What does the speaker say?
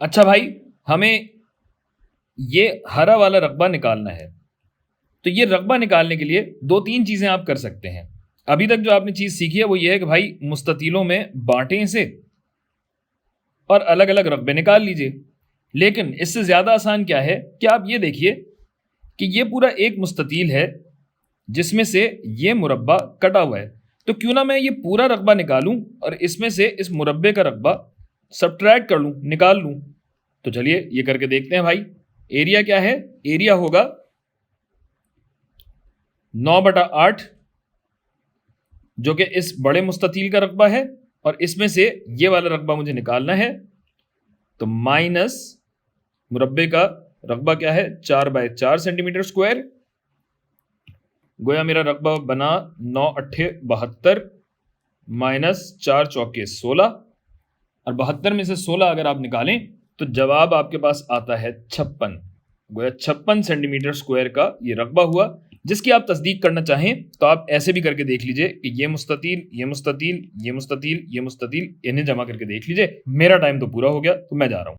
अच्छा भाई, हमें ये हरा वाला रकबा निकालना है। तो ये रकबा निकालने के लिए दो तीन चीज़ें आप कर सकते हैं। अभी तक जो आपने चीज़ सीखी है वो ये है कि भाई मुस्ततीलों में बांटें इसे और अलग अलग रकबे निकाल लीजिए। लेकिन इससे ज़्यादा आसान क्या है कि आप ये देखिए कि ये पूरा एक मुस्ततील है जिसमें से ये मुरब्बा कटा हुआ है। तो क्यों ना मैं ये पूरा रकबा निकालूं और इसमें से इस मुरब्बे का रकबा सब्ट्रैक्ट कर लूं, निकाल लूं। तो चलिए ये करके देखते हैं भाई। एरिया क्या है? एरिया होगा 9/8, जो कि इस बड़े मुस्ततील का रकबा है, और इसमें से ये वाला रकबा मुझे निकालना है। तो माइनस मुरब्बे का रकबा क्या है? 4/4 सेंटीमीटर स्क्वायर। गोया मेरा रकबा बना 9×8 = 72 माइनस 4×4 = 16, और 72 में से 16 अगर आप निकालें तो जवाब आपके पास आता है 56। गोया 56 सेंटीमीटर स्क्वायर का ये रकबा हुआ। जिसकी आप तस्दीक करना चाहें तो आप ऐसे भी करके देख लीजिए कि ये मुस्ततील, ये मुस्ततील, ये मुस्ततील, ये मुस्ततील, इन्हें जमा करके देख लीजिए। मेरा टाइम तो पूरा हो गया, तो मैं जा रहा हूं।